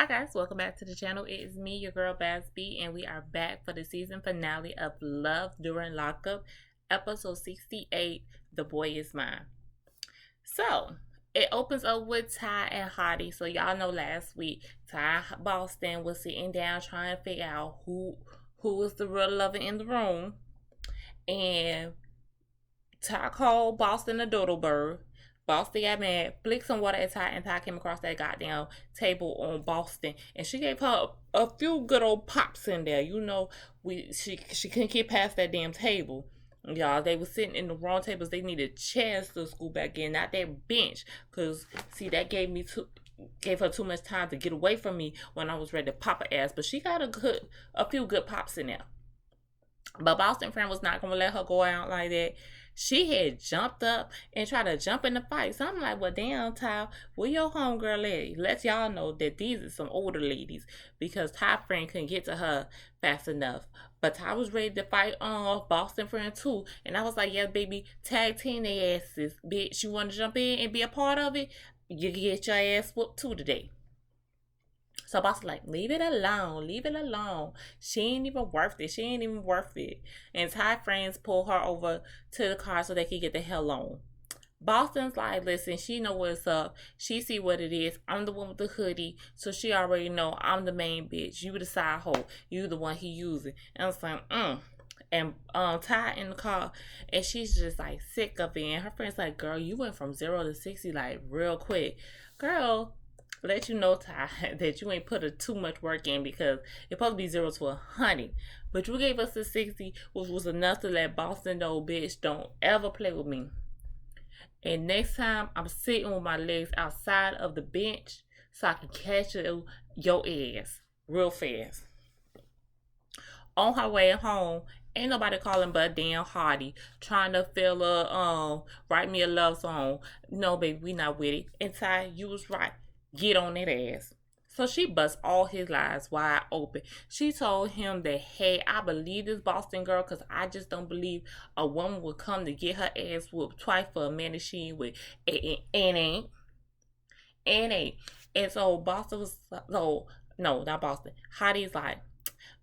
Hi guys, welcome back to the channel. It is me, your girl Basby, and we are back for the season finale of Love During Lockup, episode 68, The Boy Is Mine. So, it opens up with Ty and Hottie. So y'all know last week, Ty Boston was sitting down trying to figure out who was the real lover in the room. And Ty called Boston a doodle bird. Boston got mad, flicked some water at Ty, and Ty came across that goddamn table on Boston, and she gave her a few good old pops in there. You know, she couldn't get past that damn table. Y'all, they were sitting in the wrong tables. They needed chairs to school back in, not that bench. Cause see, that gave her too much time to get away from me when I was ready to pop her ass. But she got a few good pops in there. But Boston friend was not gonna let her go out like that. She had jumped up and tried to jump in the fight. So I'm like, well, damn, Ty, where your homegirl at? Let y'all know that these are some older ladies because Ty friend couldn't get to her fast enough. But Ty was ready to fight on Boston friend too. And I was like, yeah, baby, tag team their asses. Bitch, you want to jump in and be a part of it? You get your ass whooped too today. So Boss like, leave it alone, leave it alone. She ain't even worth it. She ain't even worth it. And Ty friends pull her over to the car so they can get the hell on. Boston's like, listen, she know what's up. She see what it is. I'm the one with the hoodie, so she already know I'm the main bitch. You the side hoe. You the one he using. And I was like, And Ty in the car, and she's just like sick of it. And her friend's like, girl, you went from 0 to 60 like real quick. Girl, let you know, Ty, that you ain't put too much work in because it's supposed to be 0 to 100. But you gave us the 60, which was enough to let Boston know, bitch, don't ever play with me. And next time, I'm sitting with my legs outside of the bench so I can catch your ass real fast. On her way home, ain't nobody calling but damn Hardy, trying to feel write me a love song. No, baby, we not with it. And Ty, you was right. Get on that ass. So she busts all his lies wide open. She told him that, hey, I believe this Boston girl because I just don't believe a woman would come to get her ass whooped twice for a man that she ain't with. And ain't. And so Boston was, no, not Boston. Hottie's like,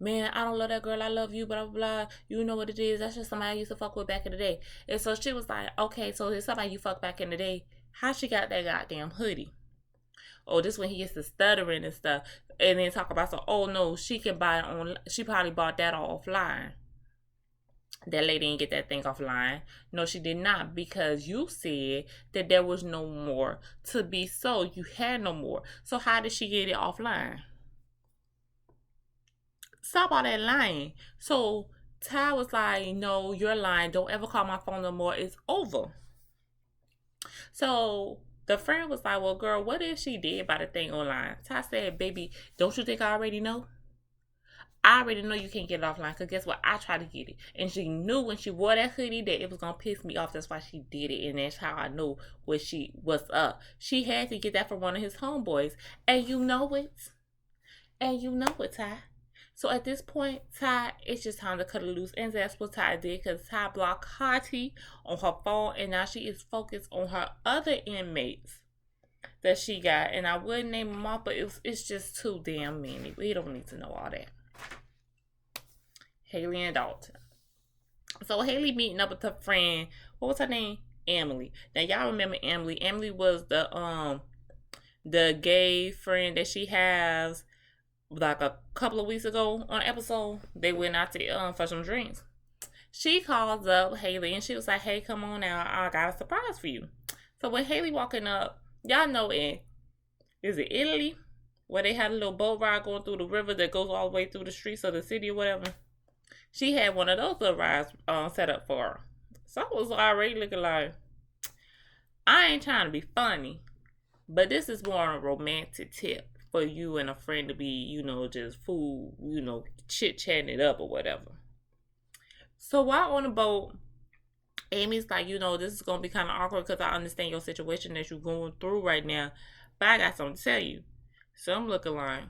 man, I don't love that girl. I love you, blah, blah, blah. You know what it is. That's just somebody I used to fuck with back in the day. And so she was like, okay, so it's somebody you fucked back in the day. How she got that goddamn hoodie? Oh, this when he gets to stuttering and stuff. And then talk about, so, oh no, she can buy it on, she probably bought that offline. That lady didn't get that thing offline. No, she did not, because you said that there was no more to be sold. You had no more. So how did she get it offline? Stop all that lying. So Ty was like, no, you're lying. Don't ever call my phone no more. It's over. So the friend was like, well, girl, what if she did buy the thing online? Ty said, baby, don't you think I already know? I already know you can't get it offline because guess what? I tried to get it. And she knew when she wore that hoodie that it was going to piss me off. That's why she did it. And that's how I knew what's up. She had to get that from one of his homeboys. And you know it. And you know it, Ty. So at this point, Ty, it's just time to cut it loose. And that's what Ty did because Ty blocked Hottie on her phone. And now she is focused on her other inmates that she got. And I wouldn't name them off, but it's just too damn many. We don't need to know all that. Haley and Dalton. So Haley meeting up with her friend. What was her name? Emily. Now y'all remember Emily. Emily was the gay friend that she has. Like a couple of weeks ago on an episode, they went out to for some drinks. She calls up Haley and she was like, hey, come on now, I got a surprise for you. So when Haley walking up, y'all know is it Italy? Where they had a little boat ride going through the river that goes all the way through the streets of the city or whatever. She had one of those little rides set up for her. So I was already looking like, I ain't trying to be funny, but this is more a romantic tip for you and a friend to be, just fool, chit-chatting it up or whatever. So while on the boat, Amy's like, this is going to be kind of awkward because I understand your situation that you're going through right now, but I got something to tell you. So I'm looking like,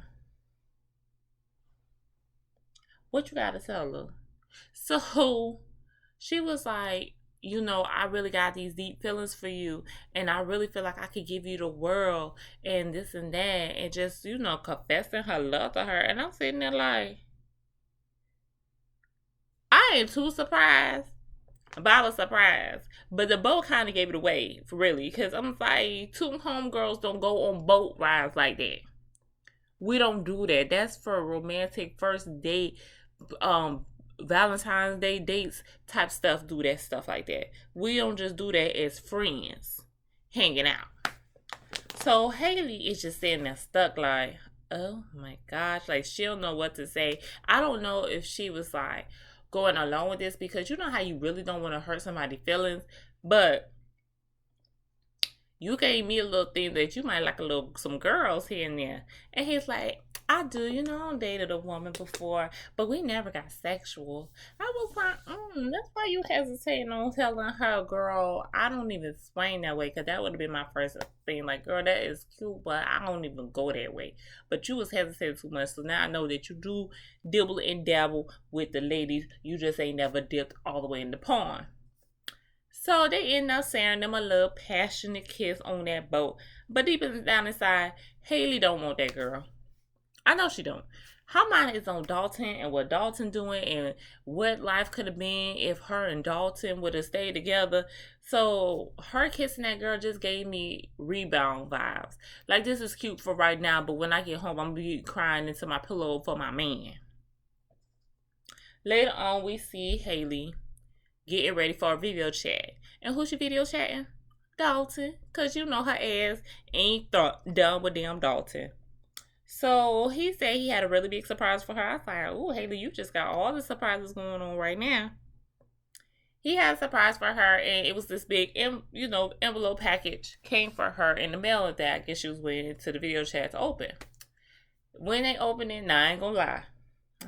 what you got to tell her? So she was like, I really got these deep feelings for you, and I really feel like I could give you the world, and this and that, and just, confessing her love to her. And I'm sitting there like, I ain't too surprised, but I was surprised. But the boat kind of gave it away, really, because I'm like, two homegirls don't go on boat rides like that. We don't do that. That's for romantic first date, um, Valentine's Day dates type stuff. Do that stuff like that. We don't just do that as friends hanging out. So Haley is just sitting there stuck like, oh my gosh, like she don't know what to say. I don't know if she was like going along with this because you know how you really don't want to hurt somebody's feelings, but you gave me a little thing that you might like some girls here and there. And he's like, I do, I dated a woman before, but we never got sexual. I was like, that's why you hesitating on telling her, girl, I don't even explain that way, because that would have been my first thing. Like, girl, that is cute, but I don't even go that way. But you was hesitating too much, so now I know that you do dibble and dabble with the ladies. You just ain't never dipped all the way in the pond. So they end up sharing them a little passionate kiss on that boat. But deep down inside, Haley don't want that girl. I know she don't. Her mind is on Dalton and what Dalton doing and what life could have been if her and Dalton would have stayed together. So her kissing that girl just gave me rebound vibes. Like, this is cute for right now, but when I get home, I'm gonna be crying into my pillow for my man. Later on, we see Haley getting ready for a video chat. And who's she video chatting? Dalton. Because her ass ain't done with damn Dalton. So he said he had a really big surprise for her. I was like, oh, Haley, you just got all the surprises going on right now. He had a surprise for her, and it was this big, envelope package came for her in the mail that I guess she was waiting to the video chat to open. When they opened it, now I ain't gonna lie,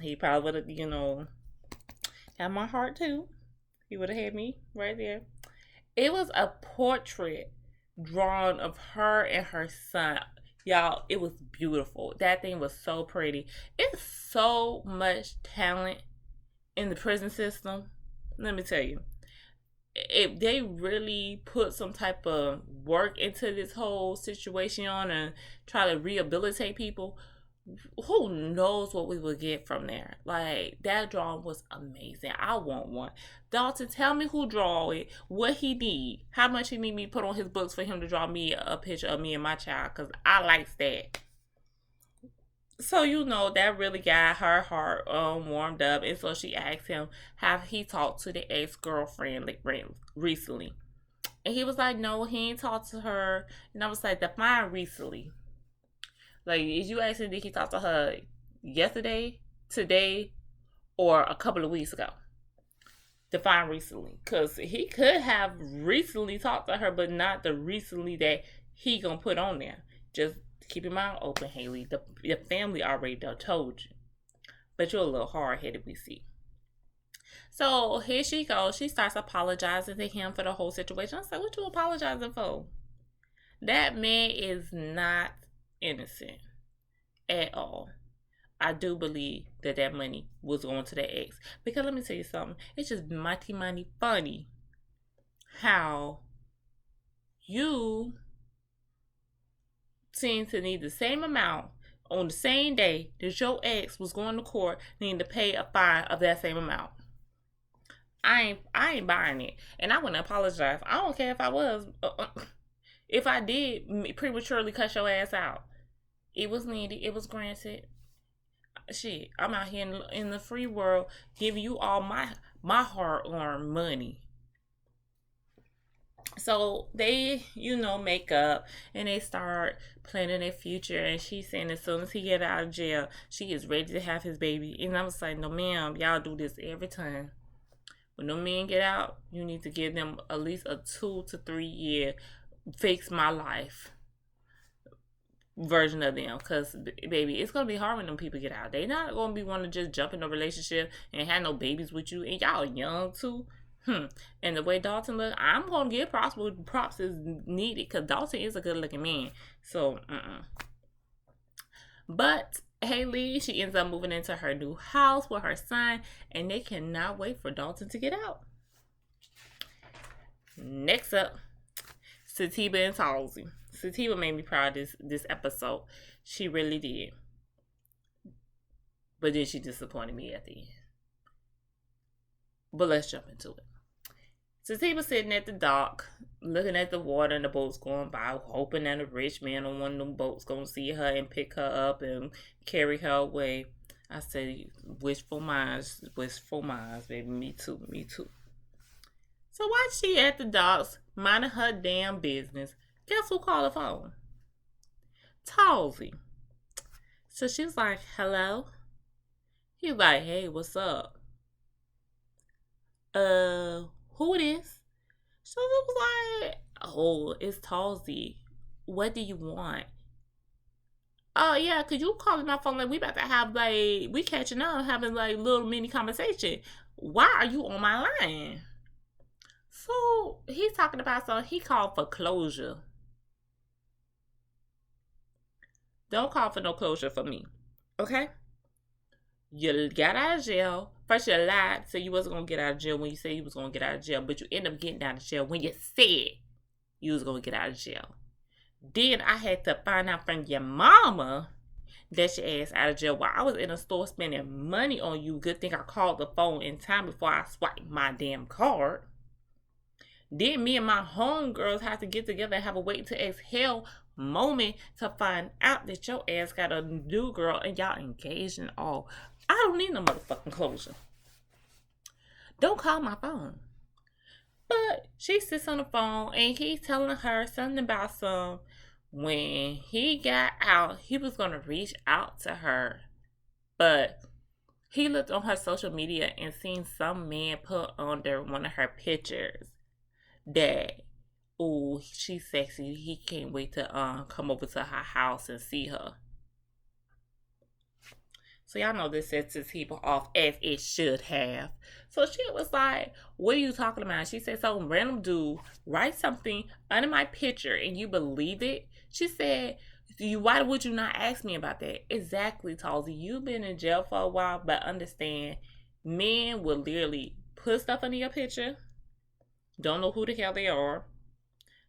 he probably would have, had my heart too. He would have had me right there. It was a portrait drawn of her and her son. Y'all, it was beautiful. That thing was so pretty. It's so much talent in the prison system. Let me tell you. If they really put some type of work into this whole situation and try to rehabilitate people, who knows what we would get from there. Like, that drawing was amazing. I want one. Dalton, tell me who draw it, what he need, how much he need me to put on his books for him to draw me a picture of me and my child, because I like that. So that really got her heart warmed up, and so she asked him have he talked to the ex-girlfriend recently, and he was like, no, he ain't talked to her. And I was like, define recently. Like, is you asking did he talk to her yesterday, today, or a couple of weeks ago? Define recently. Because he could have recently talked to her, but not the recently that he gonna put on there. Just keep your mind open, Haley. Your family already done told you. But you're a little hard-headed, we see. So here she goes. She starts apologizing to him for the whole situation. I said, what you apologizing for? That man is not innocent at all. I do believe that money was going to the ex. Because let me tell you something. It's just mighty funny how you seem to need the same amount on the same day that your ex was going to court, needing to pay a fine of that same amount. I ain't buying it. And I wouldn't apologize. I don't care if I was. If I did prematurely cut your ass out. It was needed. It was granted. Shit, I'm out here in the free world giving you all my hard-earned money. So they, make up and they start planning their future. And she's saying as soon as he get out of jail, she is ready to have his baby. And I was like, no, ma'am, y'all do this every time. When no men get out, you need to give them at least a 2 to 3 year fix my life version of them, because baby, it's gonna be hard when them people get out. They not gonna be wanting to just jump in a relationship and have no babies with you, and y'all young too. And the way Dalton look, I'm gonna give props is needed, because Dalton is a good looking man. So but Haley, she ends up moving into her new house with her son, and they cannot wait for Dalton to get out. Next up, s3ep and Halsey. s3ep made me proud this episode. She really did. But then she disappointed me at the end. But let's jump into it. s3ep was sitting at the dock, looking at the water and the boats going by, hoping that a rich man on one of them boats gonna see her and pick her up and carry her away. I said, wishful minds, baby. Me too, me too. So while she at the docks, minding her damn business, guess who called the phone? Halsey. So she was like, hello? He was like, hey, what's up? Who it is? So it was like, oh, it's Halsey. What do you want? Oh yeah, could you call my phone? Like we about to have like we catching up, having like little mini conversation. Why are you on my line? So he's talking about something. He called for closure. Don't call for no closure for me, okay? You got out of jail. First you lied, said you wasn't gonna get out of jail when you said you was gonna get out of jail, but you end up getting out of jail when you said you was gonna get out of jail. Then I had to find out from your mama that your ass out of jail while I was in a store spending money on you. Good thing I called the phone in time before I swiped my damn card. Then me and my homegirls have to get together and have a wait to exhale moment to find out that your ass got a new girl and y'all engaged and all. I don't need no motherfucking closure. Don't call my phone. But she sits on the phone and he's telling her something about when he got out, he was going to reach out to her. But he looked on her social media and seen some man put under one of her pictures that, oh, she's sexy. He can't wait to come over to her house and see her. So y'all know this sets people off as it should have. So she was like, what are you talking about? She said, some random dude write something under my picture and you believe it? She said, why would you not ask me about that? Exactly, Halsey. You've been in jail for a while, but understand, men will literally put stuff under your picture. Don't know who the hell they are.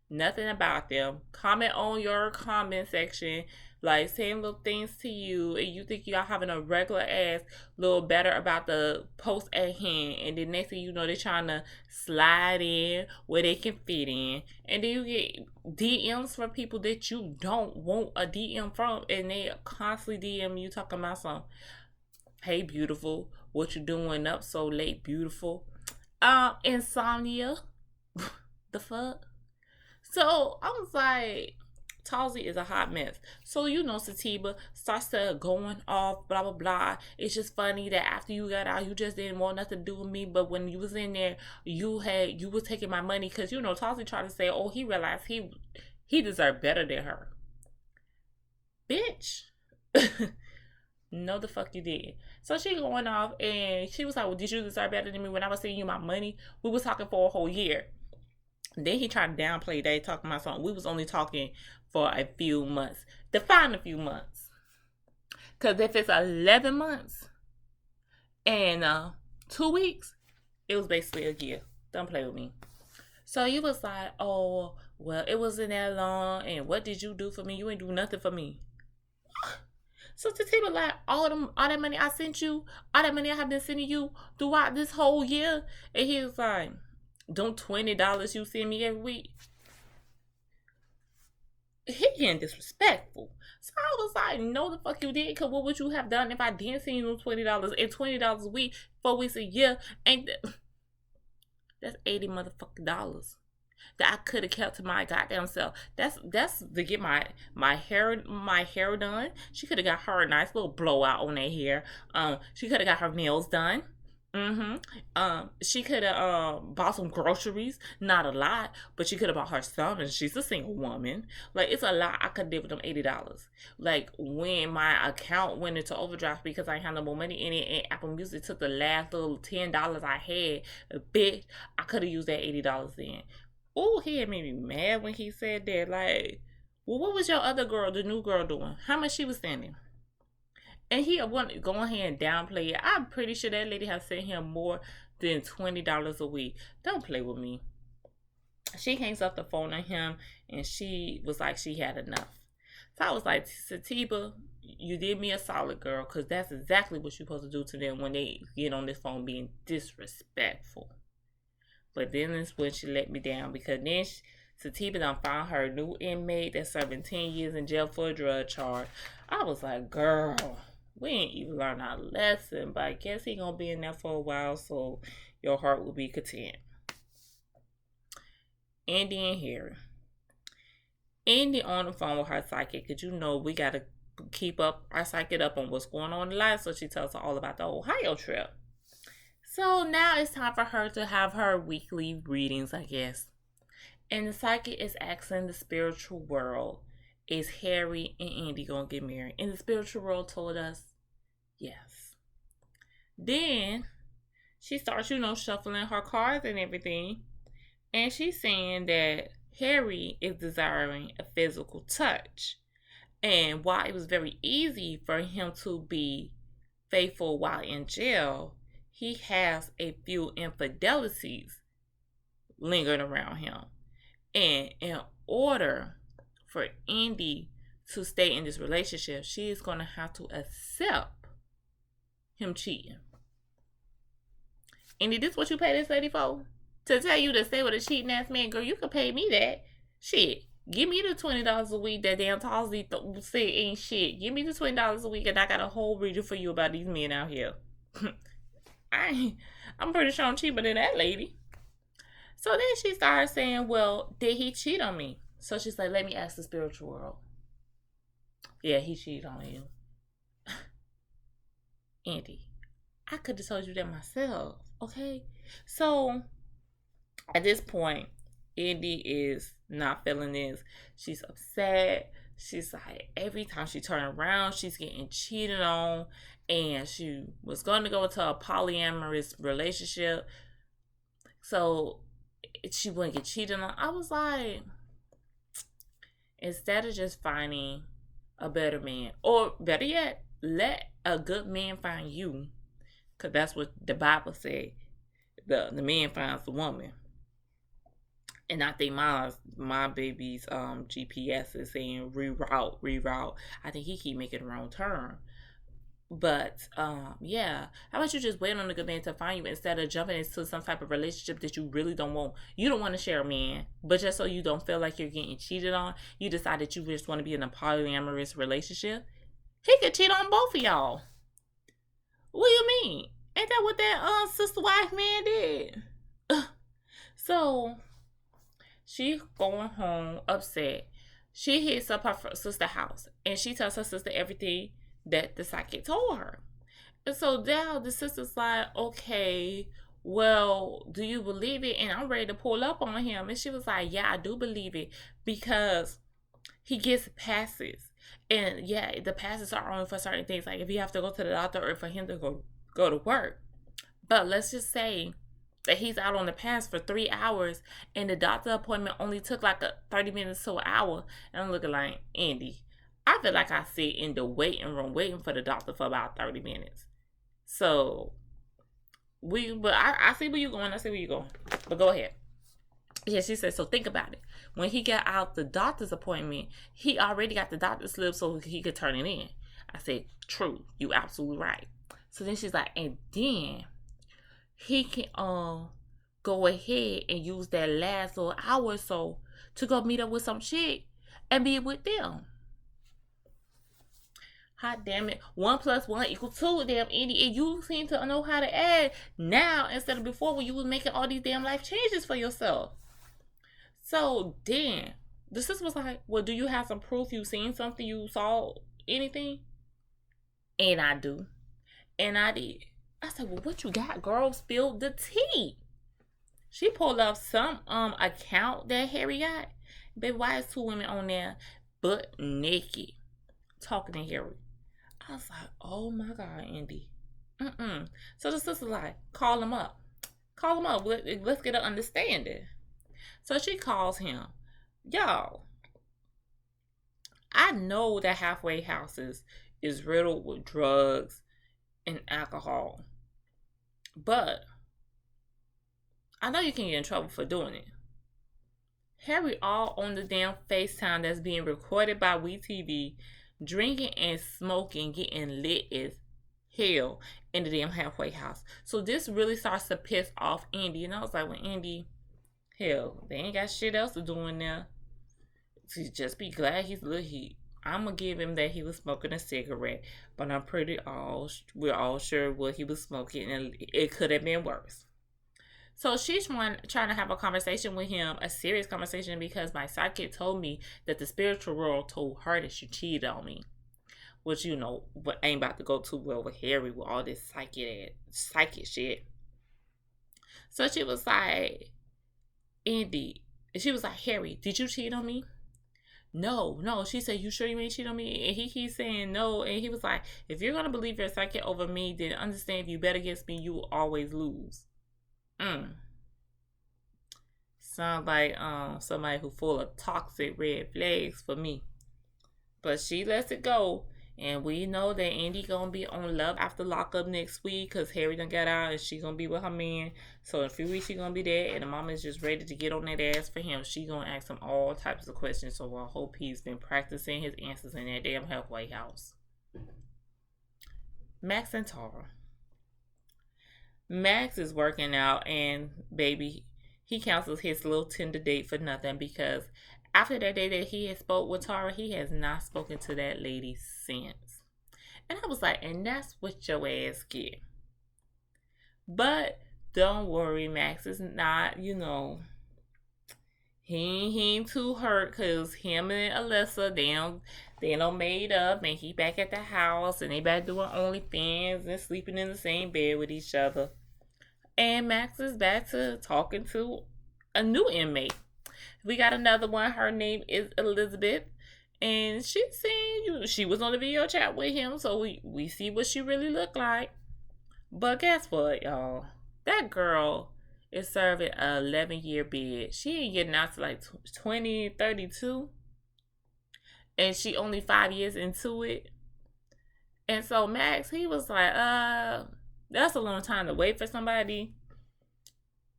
Nothing about them. Comment on your comment section, like saying little things to you, and you think y'all having a regular ass little better about the post at hand, and the next thing you know, they're trying to slide in where they can fit in, and then you get DMs from people that you don't want a DM from, and they constantly DM you talking about some, hey beautiful, what you doing up so late, beautiful, insomnia, the fuck. So I was like, Halsey is a hot mess. So you know, s3ep starts to going off, blah blah blah. It's just funny that after you got out, you just didn't want nothing to do with me. But when you was in there, you was taking my money because you know Halsey tried to say, oh, he realized he deserved better than her. Bitch. No, the fuck you did. So she going off and she was like, well, did you deserve better than me when I was sending you my money? We was talking for a whole year. Then he tried to downplay that, talking about something. We was only talking for a few months. Define a few months. Because if it's 11 months and 2 weeks, it was basically a year. Don't play with me. So he was like, oh, well, it wasn't that long. And what did you do for me? You ain't do nothing for me. So s3ep was like, all that money I sent you, all that money I have been sending you throughout this whole year. And he was like, don't $20 you send me every week. He getting disrespectful. So I was like, no the fuck you did, because what would you have done if I didn't send you $20 and $20 a week, 4 weeks a year? Ain't that's $80 motherfucking dollars that I could have kept to my goddamn self. That's to get my hair done. She could have got her a nice little blowout on that hair. She could have got her nails done. She could have bought some groceries. Not a lot, but she could have bought her some, and she's a single woman. Like, it's a lot I could do with them $80. Like, when my account went into overdraft because I had no more money in it, and Apple Music took the last little $10 I had, bitch, I could have used that $80 then. Oh, he had made me mad when he said that. Like, well, what was your other girl, the new girl, doing? How much she was sending? And he want to go ahead and downplay it. I'm pretty sure that lady has sent him more than $20 a week. Don't play with me. She hangs up the phone on him, and she was like she had enough. So I was like, Satiba, you did me a solid, girl, because that's exactly what you're supposed to do to them when they get on this phone being disrespectful. But then it's when she let me down, because then Satiba done found her new inmate that's serving 10 years in jail for a drug charge. I was like, girl, we ain't even learned our lesson, but I guess he gonna be in there for a while, so your heart will be content. Andy and Harry. Andy on the phone with her psychic, because you know we gotta keep up our psychic up on what's going on in life, so she tells her all about the Ohio trip. So now it's time for her to have her weekly readings, I guess. And the psychic is asking the spiritual world, is Harry and Andy gonna get married? And the spiritual world told us, yes. Then she starts, shuffling her cards and everything. And she's saying that Harry is desiring a physical touch. And while it was very easy for him to be faithful while in jail, he has a few infidelities lingering around him. And in order for Andy to stay in this relationship, she is going to have to accept him cheating. Andy, this what you pay this lady for? To tell you to stay with a cheating ass man? Girl, you could pay me that. Shit. Give me the $20 a week that damn Talsy said ain't shit. Give me the $20 a week and I got a whole reading for you about these men out here. I'm pretty sure I'm cheaper than that lady. So then she started saying, well, did he cheat on me? So she's like, let me ask the spiritual world. Yeah, he cheated on you. Andy, I could have told you that myself, okay? So at this point, Andy is not feeling this. She's upset. She's like, every time she turns around, she's getting cheated on. And she was going to go into a polyamorous relationship so she wouldn't get cheated on. I was like, instead of just finding a better man, or better yet, let a good man find you, because that's what the Bible said. The man finds the woman. And I think my baby's GPS is saying reroute. I think he keep making the wrong turn. But yeah, how about you just wait on a good man to find you instead of jumping into some type of relationship that you really don't want. You don't want to share a man, but just so you don't feel like you're getting cheated on, you decide that you just want to be in a polyamorous relationship. He could cheat on both of y'all. What do you mean? Ain't that what that sister wife man did? So she going home upset. She hits up her sister's house and she tells her sister everything that the psychic told her. And so now the sister's like, okay, well, do you believe it? And I'm ready to pull up on him. And she was like, yeah, I do believe it, because he gets passes. And yeah, the passes are only for certain things, like if you have to go to the doctor or for him to go to work. But let's just say that he's out on the pass for 3 hours and the doctor appointment only took like 30 minutes to an hour. And I'm looking like, Andy, I feel like I sit in the waiting room waiting for the doctor for about 30 minutes. So, I see where you're going. But go ahead. Yeah, she said, so think about it. When he got out the doctor's appointment, he already got the doctor's slip so he could turn it in. I said, true. You absolutely right. So then she's like, and then he can go ahead and use that last little hour or so to go meet up with some chick and be with them. Hot damn it. 1 + 1 = 2, damn Andy. And you seem to know how to add now instead of before when you was making all these damn life changes for yourself. So then the sister was like, well, do you have some proof you seen something, you saw anything? And I do. And I did. I said, well, what you got, girl? Spill the tea. She pulled up some account that Harry got. Baby, why is 2 women on there butt naked talking to Harry? I was like, oh my God, Andy. So the sister's like, call him up. Let's get an understanding. So she calls him. Y'all, I know that halfway houses is riddled with drugs and alcohol. But I know you can get in trouble for doing it. Harry all on the damn FaceTime that's being recorded by WeTV, drinking and smoking, getting lit as hell in the damn halfway house. So this really starts to piss off Andy. And I was like, well, Andy, hell, they ain't got shit else to do in there. So just be glad he's little heat. I'm gonna give him that he was smoking a cigarette, but we're all sure what he was smoking, and it could have been worse. So she's trying to have a conversation with him, a serious conversation, because my psychic told me that the spiritual world told her that she cheated on me. Which, you know, but ain't about to go too well with Harry with all this psychic shit. So she was like, Andy, she was like, Harry, did you cheat on me? No. She said, you sure you ain't cheat on me? And he keeps saying no. And he was like, if you're going to believe your psychic over me, then understand if you bet against me, you will always lose. Sounds like somebody who full of toxic red flags for me. But she lets it go. And we know that Andy gonna be on Love After Lockup next week because Harry done got out and she gonna be with her man. So in a few weeks she gonna be there, and the mama is just ready to get on that ass for him. She gonna ask him all types of questions. So I hope he's been practicing his answers in that damn halfway house. Max and Tara. Max is working out, and baby, he cancels his little Tinder date for nothing because after that day that he had spoke with Tara, he has not spoken to that lady since. And I was like, and that's what your ass get. But don't worry, Max is not, he ain't too hurt because him and Alyssa, they don't made up, and he back at the house, and they back doing OnlyFans and sleeping in the same bed with each other. And Max is back to talking to a new inmate. We got another one. Her name is Elizabeth. And she's saying she was on the video chat with him. So we see what she really looked like. But guess what, y'all? That girl is serving an 11-year bid. She ain't getting out to like 2032. And she only 5 years into it. And so Max, he was like, that's a long time to wait for somebody.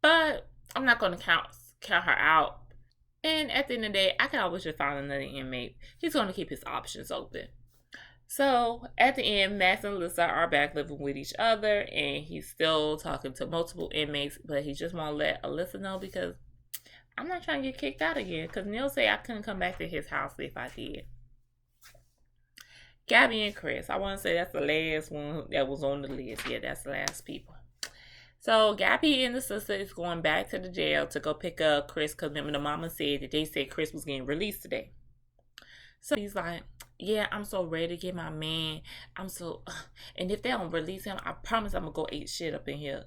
But I'm not going to count her out. And at the end of the day, I can always just find another inmate. He's going to keep his options open. So at the end, Max and Alyssa are back living with each other, and he's still talking to multiple inmates, but he just won't let Alyssa know because I'm not trying to get kicked out again. Because Neil said I couldn't come back to his house if I did. Gabby and Chris. I want to say that's the last one that was on the list. Yeah, that's the last people. So Gabby and the sister is going back to the jail to go pick up Chris because remember the mama said that they said Chris was getting released today. So he's like, yeah, I'm so ready to get my man. And if they don't release him, I promise I'm going to go eat shit up in here.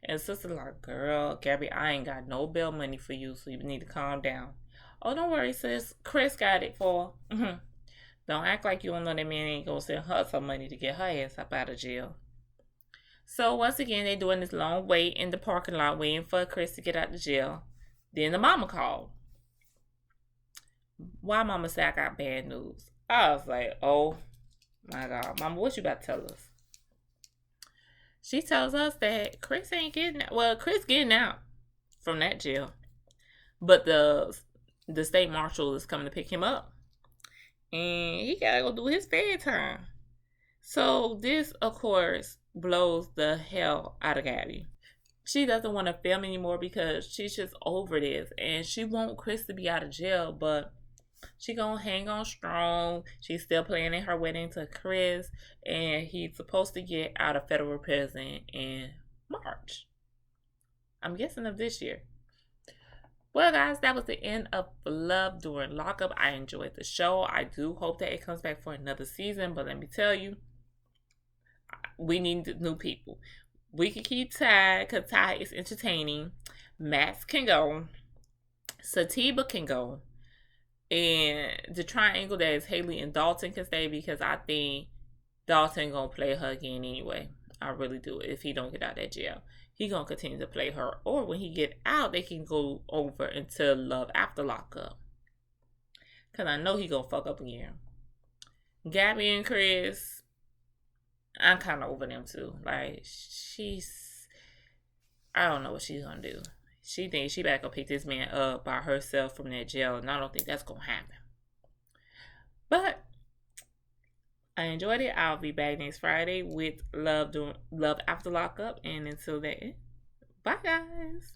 And the sister's like, girl, Gabby, I ain't got no bail money for you, so you need to calm down. Oh, don't worry, sis. Chris got it for her. Don't act like you don't know that man ain't going to send her some money to get her ass up out of jail. So once again, they're doing this long wait in the parking lot waiting for Chris to get out of jail. Then the mama called. Why mama said I got bad news? I was like, oh my God. Mama, what you about to tell us? She tells us that Chris ain't getting out. Well, Chris getting out from that jail. But the state marshal is coming to pick him up. And he got to go do his fair time. So this, of course, blows the hell out of Gabby. She doesn't want to film anymore because she's just over this. And she want Chris to be out of jail, but she gonna hang on strong. She's still planning her wedding to Chris. And he's supposed to get out of federal prison in March. I'm guessing of this year. Well, guys, that was the end of Love During Lockup. I enjoyed the show. I do hope that it comes back for another season. But let me tell you, we need new people. We can keep Ty because Ty is entertaining. Max can go. s3ep can go. And the triangle that is Haley and Dalton can stay because I think Dalton gonna play her again anyway. I really do. If he don't get out of that jail, he gonna continue to play her. Or when he get out, they can go over into Love After Lockup. Because I know he gonna fuck up again. Gabby and Chris, I'm kind of over them too. Like, I don't know what she's gonna do. she thinks she better go pick this man up by herself from that jail, and I don't think that's gonna happen. But I enjoyed it. I'll be back next Friday with Love After Lockup, and until then, bye guys.